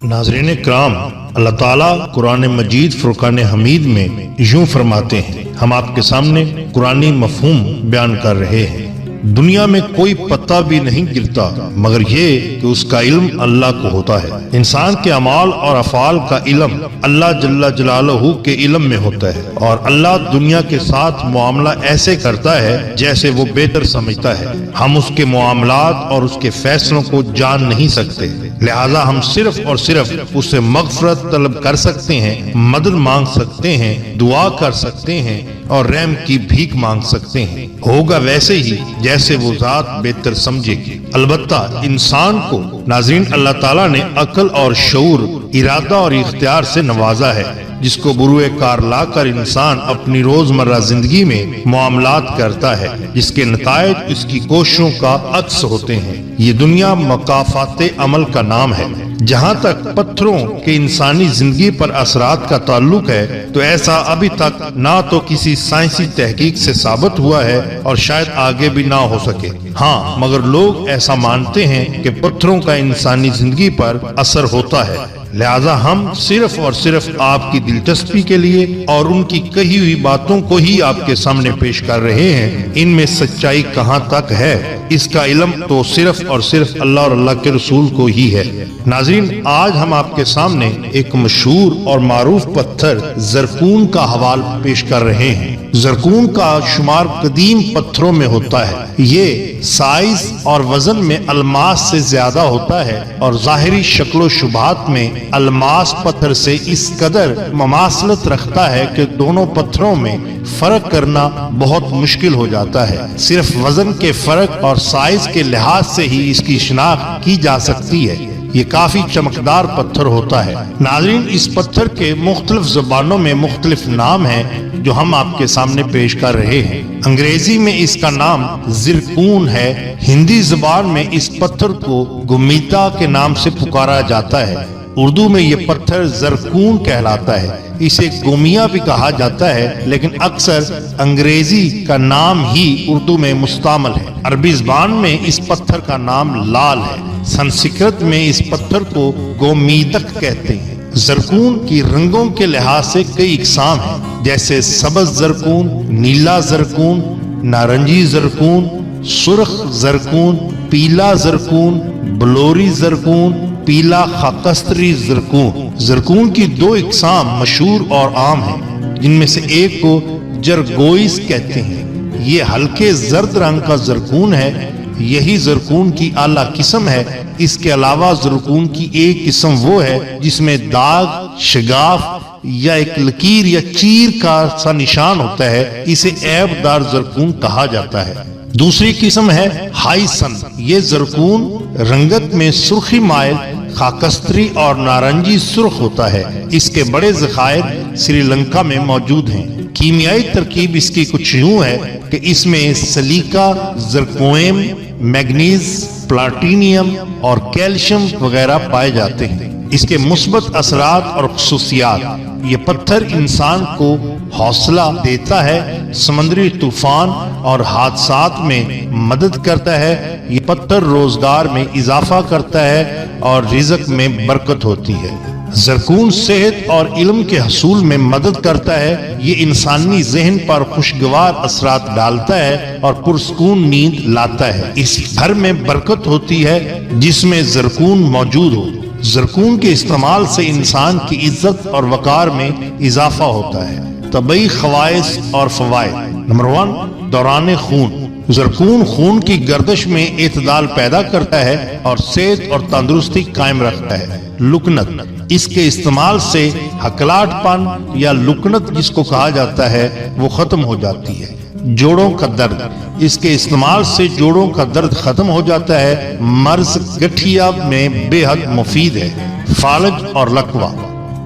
नाज़रीन इकराम, अल्लाह ताला कुरान मजीद फुरकान हमीद में यूं फरमाते हैं। हम आपके सामने कुरानी मफहूम बयान कर रहे हैं। दुनिया में कोई पत्ता भी नहीं गिरता मगर ये कि उसका इल्म अल्लाह को होता है। इंसान के अमाल और अफाल का इल्म अल्लाह जल्ला जलालहू के इल्म में होता है और अल्लाह दुनिया के साथ मुआमला ऐसे करता है जैसे वो बेहतर समझता है। हम उसके मुआमलात और उसके फैसलों को जान नहीं सकते, लिहाजा हम सिर्फ और सिर्फ उससे मगफरत तलब कर सकते हैं, मदद मांग सकते हैं, दुआ कर सकते हैं और रहम की भीख मांग सकते हैं। होगा वैसे ही जैसे वो जात बेहतर समझेगी। अलबत्ता इंसान को नाज़रीन अल्लाह ताला ने अक्ल और शऊर, इरादा और इख्तियार से नवाजा है, जिसको बुरुए कार लाकर इंसान अपनी रोजमर्रा जिंदगी में मुआमलात करता है, जिसके नतायज इसकी कोशिशों का अक्स होते हैं। ये दुनिया मकाफाते अमल का नाम है। जहाँ तक पत्थरों के इंसानी जिंदगी पर असरात का ताल्लुक है तो ऐसा अभी तक ना तो किसी साइंसी तहकीक से साबित हुआ है और शायद आगे भी ना हो सके। हाँ, मगर लोग ऐसा मानते हैं कि पत्थरों का इंसानी जिंदगी पर असर होता है। लिहाजा हम सिर्फ और सिर्फ आपकी दिलचस्पी के लिए और उनकी कही हुई बातों को ही आपके सामने पेश कर रहे हैं। इनमें सच्चाई कहाँ तक है इसका इल्म तो सिर्फ और सिर्फ अल्लाह और अल्लाह के रसूल को ही है। नाज़रीन, आज हम आपके सामने एक मशहूर और मारूफ पत्थर ज़रकून का हवाल पेश कर रहे हैं। ज़रकून का शुमार कदीम पत्थरों में होता है। ये साइज और वजन में अलमास से ज्यादा होता है और जाहिरी शक्लो शुबात में अलमास पत्थर से इस कदर ममासलत रखता है कि दोनों पत्थरों में फर्क करना बहुत मुश्किल हो जाता है। सिर्फ वजन के फर्क और साइज के लिहाज से ही इसकी शिनाख्त की जा सकती है। ये काफी चमकदार पत्थर होता है। नाज़रीन, इस पत्थर के मुख्तलिफ ज़बानों में मुख्तलिफ नाम हैं जो हम आपके सामने पेश कर रहे हैं। अंग्रेजी में इसका नाम ज़रकून है। हिंदी ज़बान में इस पत्थर को गुमीता के नाम से पुकारा जाता है। उर्दू में ये पत्थर ज़रकून कहलाता है। इसे गोमिया भी कहा जाता है, लेकिन अक्सर अंग्रेजी का नाम ही उर्दू में मुस्तामल है। अरबी ज़बान में इस पत्थर का नाम लाल है। संस्कृत में इस पत्थर को गोमीदक कहते हैं। ज़रकून की रंगों के लिहाज से कई इकसाम हैं, जैसे सबज ज़रकून, नीला ज़रकून, नारंगी ज़रकून, सुर्ख ज़रकून, पीला ज़रकून, बलोरी ज़रकून, पीला खाकस्तरी ज़रकून। ज़रकून की दो इकसाम मशहूर और आम हैं, जिनमें से एक को जरगोइस कहते हैं। ये हल्के जर्द रंग का ज़रकून है। यही ज़रकून की आला किस्म है। इसके अलावा ज़रकून की एक किस्म वो है जिसमें दाग, शगाफ या एक लकीर या चीर का सा निशान होता है। इसे ऐबदार ज़रकून कहा जाता है। दूसरी किस्म है हाइसन। ये ज़रकून रंगत में सुर्खी माइल, खाकस्तरी और नारंगी सुर्ख होता है। इसके बड़े ज़खायर श्रीलंका में मौजूद हैं। कीमियाई तरकीब इसकी कुछ यूं है कि इसमें सलीका, ज़रकोएम, मैग्नीज, प्लाटीनियम और कैल्शियम वगैरह पाए जाते हैं। इसके मुस्बत असरात और खुसूसियात। ये पत्थर इंसान को हौसला देता है, समुद्री तूफान और हादसात में मदद करता है। ये पत्थर रोजगार में इजाफा करता है और रिज़्क में बरकत होती है। ज़रकून सेहत और इल्म के हसूल में मदद करता है। ये इंसानी जहन पर खुशगवार असरात डालता है और पुरसकून नींद लाता है। इस घर में बरकत होती है जिसमें ज़रकून मौजूद हो। ज़रकून के इस्तेमाल से इंसान की इज्जत और वकार में इजाफा होता है। तबई खवाइस और फवाइद। नंबर 1, दौरान खून। ज़रकून खून की गर्दिश में एतदाल पैदा करता है और सेहत और तंदुरुस्ती कायम रखता है। लुकनत। इसके इस्तेमाल से हकलाटपन या लुकनत जिसको कहा जाता है वो खत्म हो जाती है। जोड़ों का दर्द। इसके इस्तेमाल से जोड़ों का दर्द खत्म हो जाता है। मर्ज गठिया में बेहद मुफीद है। फालज और लकवा।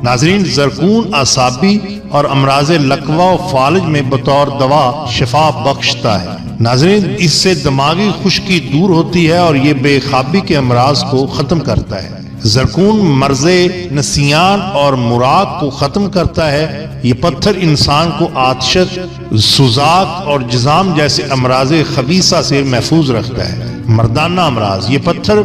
नाज़रीन, ज़रकून आसाबी और अमराज लकवा और फालज में बतौर दवा शिफा बख्शता है। नाज़रीन, इससे दिमागी खुश्की दूर होती है और ये बेख्वाबी के अमराज को खत्म करता है। ज़रकून मर्ज़े नसियान और मुराद को खत्म करता है। ये पत्थर इंसान को आतशत, सुजाक और जिज़ाम जैसे अमराज़े खबीसा से महफूज रखता है। مردانہ امراض، یہ پتھر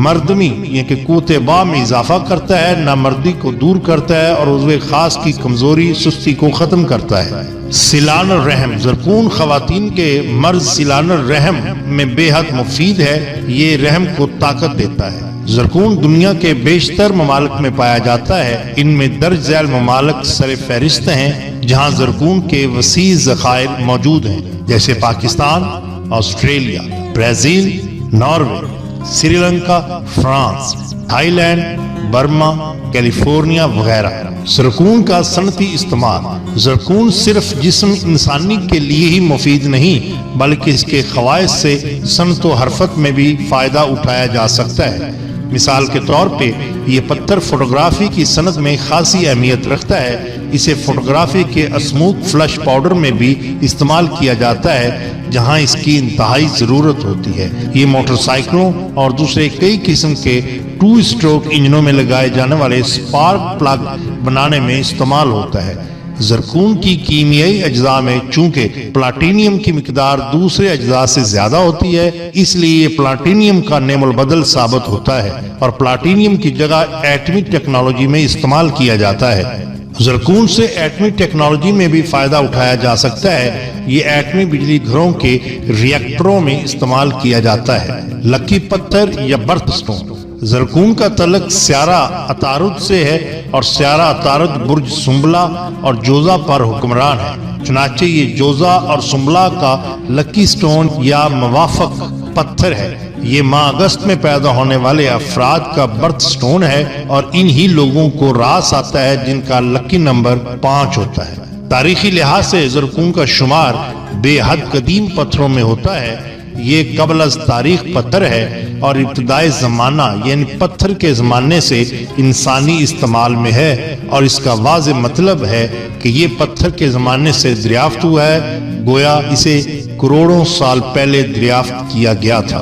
مردمی یہ کہ قوت با میں اضافہ کرتا ہے، نامردی کو دور کرتا ہے اور عضو خاص کی کمزوری سستی کو ختم کرتا ہے۔ سیلان الرحم، زرکون خواتین کے مرض سیلان الرحم میں بے حد مفید ہے، یہ رحم کو طاقت دیتا ہے۔ زرکون دنیا کے بیشتر ممالک میں پایا جاتا ہے، ان میں درج ذیل ممالک سر فہرست ہیں جہاں زرکون کے وسیع ذخائر موجود ہیں، جیسے Pakistan, Australia, Brazil, Norway, Sri Lanka, France, Thailand, Burma, California وغیرہ۔ زرکون کا صنعتی استعمال، زرکون صرف جسم انسانی کے لیے ہی مفید نہیں بلکہ اس کے خواص سے صنعت و حرفت میں بھی فائدہ اٹھایا جا سکتا ہے۔ مثال کے طور پہ یہ پتھر فوٹوگرافی کی صنعت میں خاصی اہمیت رکھتا ہے، اسے فوٹوگرافی کے اسموتھ فلش پاؤڈر میں بھی استعمال کیا جاتا ہے جہاں اس کی انتہائی ضرورت ہوتی ہے۔ یہ موٹر سائیکلوں اور دوسرے کئی قسم کے 2 اسٹروک انجنوں میں لگائے جانے والے سپارک پلگ بنانے میں استعمال ہوتا ہے۔ زرکون کی کیمیائی اجزاء میں چونکہ پلاٹینیم کی مقدار دوسرے اجزاء سے زیادہ ہوتی ہے، اس لیے یہ پلاٹینیم کا نعم البدل ثابت ہوتا ہے اور پلاٹینیم کی جگہ ایٹمی ٹیکنالوجی میں استعمال کیا جاتا ہے۔ زرکون سے ایٹمی ٹیکنالوجی میں بھی فائدہ اٹھایا جا سکتا ہے، یہ ایٹمی بجلی گھروں کے ری ایکٹروں میں استعمال کیا جاتا ہے۔ لکی پتھر یا برتھ سٹون، زرکون کا تعلق سیارہ عطارد سے ہے اور سیارہ عطارد برج سنبلہ اور جوزہ پر حکمران ہے، چنانچہ یہ جوزہ اور سنبلہ کا لکی سٹون یا موافق پتھر ہے۔ یہ ماہ اگست میں پیدا ہونے والے افراد کا برتھ سٹون ہے اور انہی لوگوں کو راس آتا ہے جن کا لکی نمبر 5 ہوتا ہے۔ تاریخی لحاظ سے زرکون کا شمار بے حد قدیم پتھروں میں ہوتا ہے، یہ قبل از تاریخ پتھر ہے اور ابتدائی زمانہ یعنی پتھر کے زمانے سے انسانی استعمال میں ہے، اور اس کا واضح مطلب ہے کہ یہ پتھر کے زمانے سے دریافت ہوا ہے، گویا اسے کروڑوں سال پہلے دریافت کیا گیا تھا۔